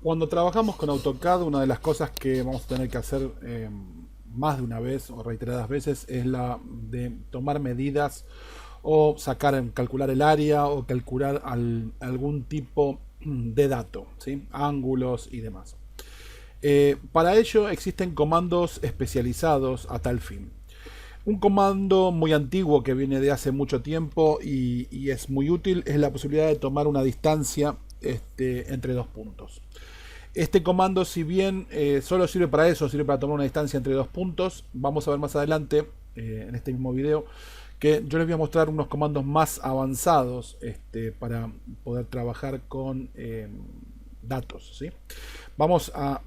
Cuando trabajamos con AutoCAD, una de las cosas que vamos a tener que hacer más de una vez o reiteradas veces es la de tomar medidas o calcular el área o calcular algún tipo de dato, ¿sí? Ángulos y demás. Para ello existen comandos especializados a tal fin. Un comando muy antiguo que viene de hace mucho tiempo y es muy útil es la posibilidad de tomar una distancia entre dos puntos. Este comando, si bien solo sirve para eso, sirve para tomar una distancia entre dos puntos, vamos a ver más adelante en este mismo video que yo les voy a mostrar unos comandos más avanzados para poder trabajar con datos, ¿sí? Vamos a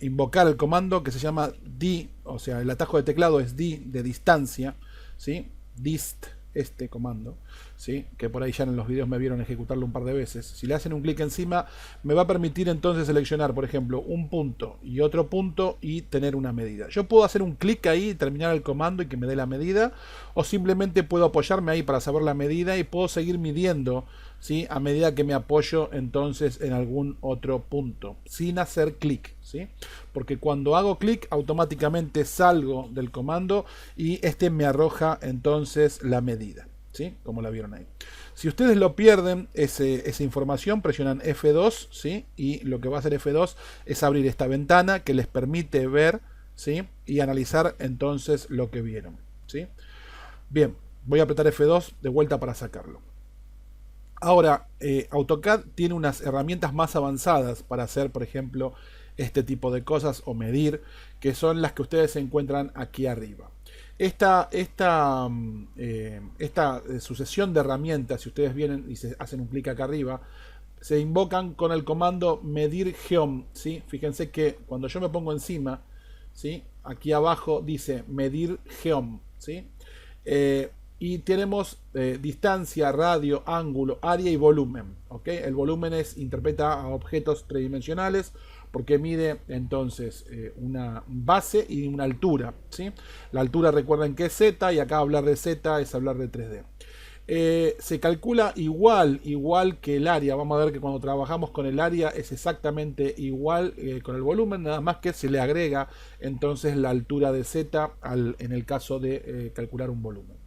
invocar el comando que se llama D, o sea, el atajo de teclado es D de distancia, ¿sí? Dist, este comando, ¿sí? Que por ahí ya en los videos me vieron ejecutarlo un par de veces. Si le hacen un clic encima, me va a permitir entonces seleccionar, por ejemplo, un punto y otro punto y tener una medida. Yo puedo hacer un clic ahí y terminar el comando y que me dé la medida, o simplemente puedo apoyarme ahí para saber la medida y puedo seguir midiendo, ¿sí? A medida que me apoyo entonces en algún otro punto, sin hacer clic, ¿sí? Porque cuando hago clic automáticamente salgo del comando y me arroja entonces la medida, ¿sí? Como la vieron ahí. Si ustedes lo pierden, esa información, presionan F2, ¿sí? Y lo que va a hacer F2 es abrir esta ventana que les permite ver, ¿sí? Y analizar entonces lo que vieron, ¿sí? Bien, voy a apretar F2 de vuelta para sacarlo. Ahora, AutoCAD tiene unas herramientas más avanzadas para hacer, por ejemplo, este tipo de cosas o medir, que son las que ustedes encuentran aquí arriba. Esta sucesión de herramientas, si ustedes vienen y se hacen un clic acá arriba, se invocan con el comando medir geom, ¿sí? Fíjense que cuando yo me pongo encima, ¿sí? Aquí abajo dice medir geom, ¿sí? Y tenemos distancia, radio, ángulo, área y volumen, ¿okay? El volumen interpreta a objetos tridimensionales porque mide entonces una base y una altura, ¿sí? La altura, recuerden que es Z, y acá hablar de Z es hablar de 3D. Se calcula igual que el área. Vamos a ver que cuando trabajamos con el área es exactamente igual con el volumen, nada más que se le agrega entonces la altura de Z en el caso de calcular un volumen.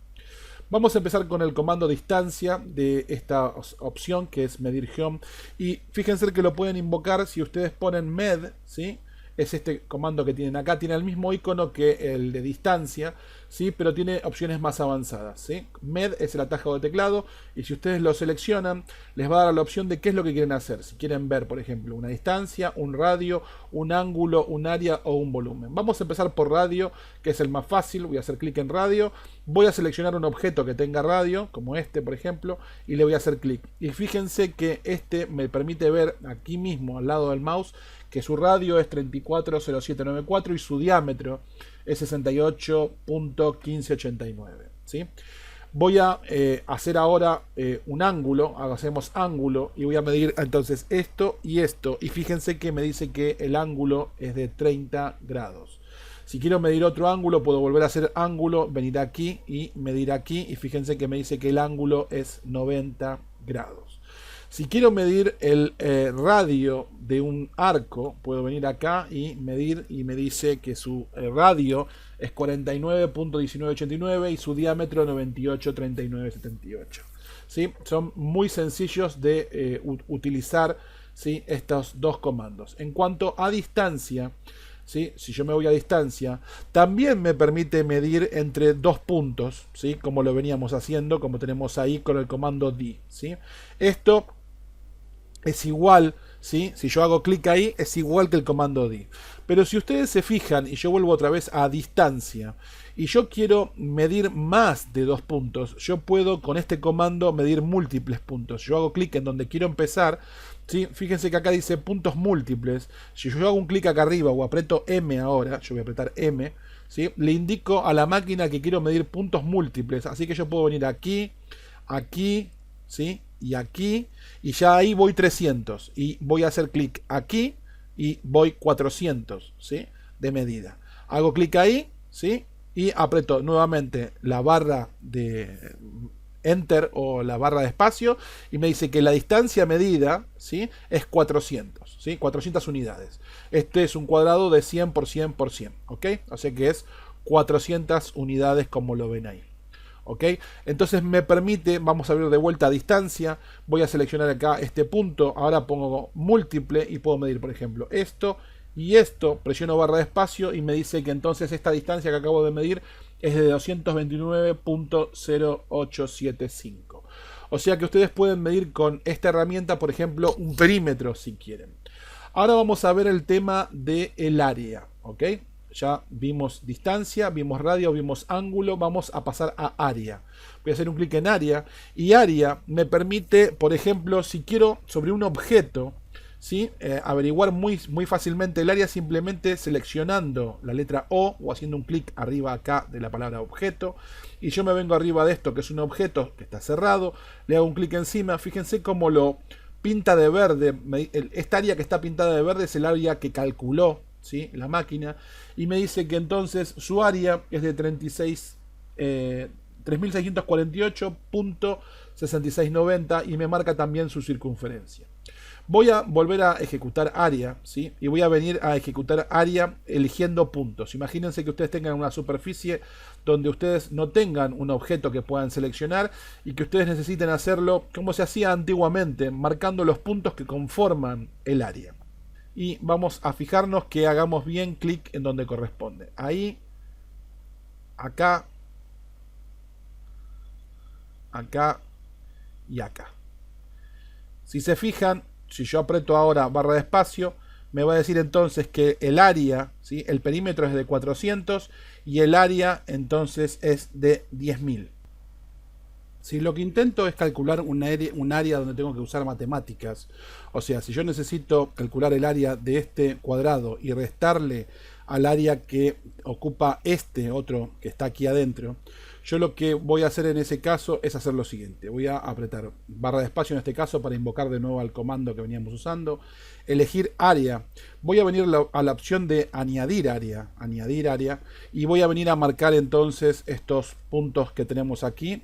Vamos a empezar con el comando distancia de esta opción que es medir geom, y fíjense que lo pueden invocar si ustedes ponen med, ¿sí? Es este comando que tienen acá, tiene el mismo icono que el de distancia, ¿sí? Pero tiene opciones más avanzadas, ¿sí? Med es el atajo de teclado, y si ustedes lo seleccionan les va a dar la opción de qué es lo que quieren hacer. Si quieren ver, por ejemplo, una distancia, un radio, un ángulo, un área o un volumen. Vamos a empezar por radio, que es el más fácil. Voy a hacer clic en radio, voy a seleccionar un objeto que tenga radio, como este por ejemplo, y le voy a hacer clic. Y fíjense que me permite ver aquí mismo al lado del mouse que su radio es 340794 y su diámetro es 68.1589, ¿sí? Voy a hacer ahora un ángulo, hacemos ángulo y voy a medir entonces esto y esto, y fíjense que me dice que el ángulo es de 30 grados. Si quiero medir otro ángulo, puedo volver a hacer ángulo, venir aquí y medir aquí, y fíjense que me dice que el ángulo es 90 grados. Si quiero medir el radio de un arco, puedo venir acá y medir, y me dice que su radio es 49.1989 y su diámetro 98.3978. ¿Sí? Son muy sencillos de utilizar, ¿sí? Estos dos comandos. En cuanto a distancia, ¿sí? Si yo me voy a distancia, también me permite medir entre dos puntos, ¿sí? Como lo veníamos haciendo, como tenemos ahí con el comando D, ¿sí? Esto es igual, ¿sí? Si yo hago clic ahí, es igual que el comando D. Pero si ustedes se fijan, y yo vuelvo otra vez a distancia, y yo quiero medir más de dos puntos, yo puedo con este comando medir múltiples puntos. Yo hago clic en donde quiero empezar, ¿sí? Fíjense que acá dice puntos múltiples. Si yo hago un clic acá arriba o aprieto M ahora, yo voy a apretar M, ¿sí? Le indico a la máquina que quiero medir puntos múltiples. Así que yo puedo venir aquí, aquí, ¿sí? Y aquí, y ya ahí voy 300, y voy a hacer clic aquí y voy 400, ¿sí? De medida. Hago clic ahí, ¿sí? Y aprieto nuevamente la barra de Enter o la barra de espacio y me dice que la distancia medida, ¿sí?, es 400, ¿sí? 400 unidades. Este es un cuadrado de 100 por 100 por 100, ¿ok? O sea que es 400 unidades como lo ven ahí. ¿Ok? Entonces me permite, vamos a abrir de vuelta a distancia, voy a seleccionar acá este punto, ahora pongo múltiple y puedo medir, por ejemplo, esto y esto, presiono barra de espacio y me dice que entonces esta distancia que acabo de medir es de 229.0875. O sea que ustedes pueden medir con esta herramienta, por ejemplo, un perímetro si quieren. Ahora vamos a ver el tema del área, ¿ok? Ya vimos distancia, vimos radio, vimos ángulo, vamos a pasar a área. Voy a hacer un clic en área y área me permite, por ejemplo, si quiero sobre un objeto, ¿sí?, averiguar muy fácilmente el área simplemente seleccionando la letra O o haciendo un clic arriba acá de la palabra objeto. Y yo me vengo arriba de esto que es un objeto que está cerrado, le hago un clic encima, fíjense cómo lo pinta de verde. Esta área que está pintada de verde es el área que calculó, ¿sí?, la máquina, y me dice que entonces su área es de 3648.6690 y me marca también su circunferencia. Voy a volver a ejecutar área, ¿sí?, y voy a venir a ejecutar área eligiendo puntos. Imagínense que ustedes tengan una superficie donde ustedes no tengan un objeto que puedan seleccionar y que ustedes necesiten hacerlo como se hacía antiguamente, marcando los puntos que conforman el área. Y vamos a fijarnos que hagamos bien clic en donde corresponde. Ahí, acá, acá y acá. Si se fijan, si yo aprieto ahora barra de espacio, me va a decir entonces que el área, ¿sí?, el perímetro es de 400 y el área entonces es de 10.000. Si lo que intento es calcular un área donde tengo que usar matemáticas, o sea, si yo necesito calcular el área de este cuadrado y restarle al área que ocupa este otro que está aquí adentro, yo lo que voy a hacer en ese caso es hacer lo siguiente. Voy a apretar barra de espacio en este caso para invocar de nuevo al comando que veníamos usando, elegir área, voy a venir a la opción de añadir área, y voy a venir a marcar entonces estos puntos que tenemos aquí,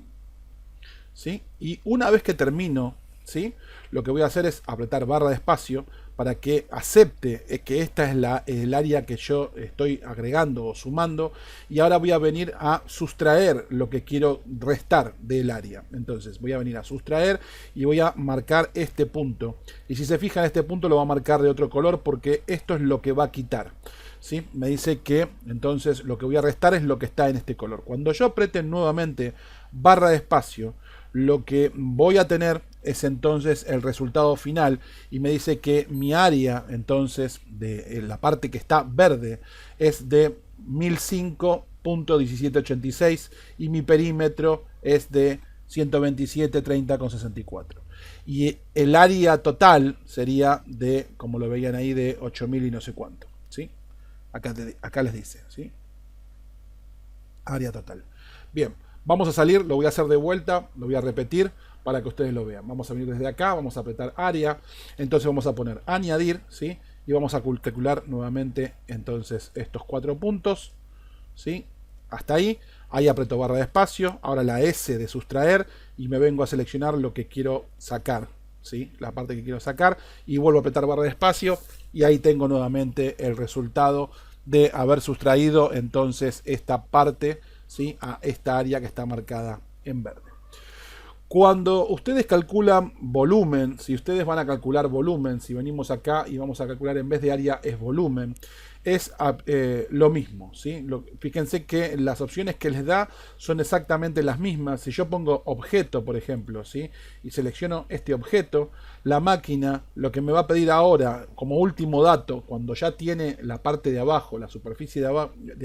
¿sí? Y una vez que termino, ¿sí?, lo que voy a hacer es apretar barra de espacio para que acepte que esta es el área que yo estoy agregando o sumando, y ahora voy a venir a sustraer lo que quiero restar del área. Entonces voy a venir a sustraer y voy a marcar este punto, y si se fijan este punto lo va a marcar de otro color porque esto es lo que va a quitar, ¿sí? Me dice que entonces lo que voy a restar es lo que está en este color. Cuando yo apriete nuevamente barra de espacio, lo que voy a tener es entonces el resultado final y me dice que mi área entonces de la parte que está verde es de 1005.1786 y mi perímetro es de 127.30,64 y el área total sería de, como lo veían ahí, de 8.000 y no sé cuánto, ¿sí? Acá les dice, ¿sí?, área total. Bien, vamos a salir, lo voy a hacer de vuelta, lo voy a repetir para que ustedes lo vean. Vamos a venir desde acá, vamos a apretar área, entonces vamos a poner añadir, ¿sí?, y vamos a calcular nuevamente entonces estos 4 puntos, ¿sí?, hasta ahí. Ahí aprieto barra de espacio, ahora la S de sustraer y me vengo a seleccionar lo que quiero sacar, ¿sí?, la parte que quiero sacar, y vuelvo a apretar barra de espacio y ahí tengo nuevamente el resultado de haber sustraído entonces esta parte, ¿sí?, a esta área que está marcada en verde. Cuando ustedes calculan volumen, si ustedes van a calcular volumen, si venimos acá y vamos a calcular en vez de área es volumen, es lo mismo, ¿sí? Fíjense que las opciones que les da son exactamente las mismas. Si yo pongo objeto, por ejemplo, ¿sí?, y selecciono este objeto, la máquina lo que me va a pedir ahora como último dato, cuando ya tiene la parte de abajo, la superficie de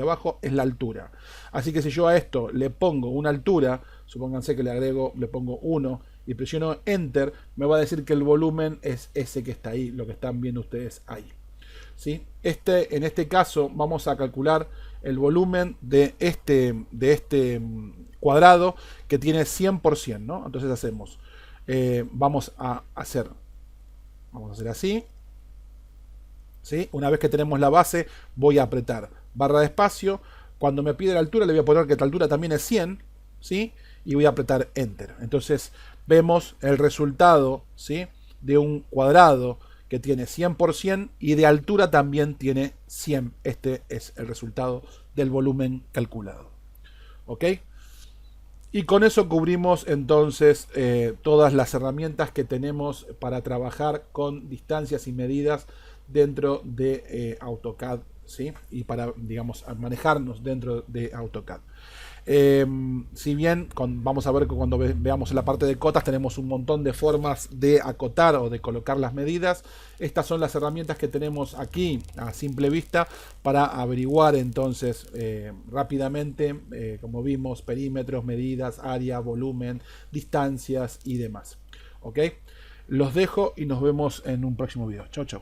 abajo, es la altura. Así que si yo a esto le pongo una altura, supónganse que le pongo 1 y presiono Enter, me va a decir que el volumen es ese que está ahí, lo que están viendo ustedes ahí, ¿sí? En este caso vamos a calcular el volumen de este cuadrado que tiene 100%, ¿no? Entonces hacemos, vamos a hacer así, ¿sí? Una vez que tenemos la base, voy a apretar barra de espacio. Cuando me pide la altura, le voy a poner que la altura también es 100, ¿sí? y voy a apretar Enter. Entonces vemos el resultado, ¿sí?, de un cuadrado que tiene 100% y de altura también tiene 100. Este es el resultado del volumen calculado. ¿Ok? Y con eso cubrimos entonces todas las herramientas que tenemos para trabajar con distancias y medidas dentro de AutoCAD, ¿sí? Y para, digamos, manejarnos dentro de AutoCAD. Si bien vamos a ver que cuando veamos en la parte de cotas tenemos un montón de formas de acotar o de colocar las medidas, estas son las herramientas que tenemos aquí a simple vista para averiguar entonces rápidamente, como vimos, perímetros, medidas, área, volumen, distancias y demás. ¿Ok? Los dejo y nos vemos en un próximo video. Chau, chau.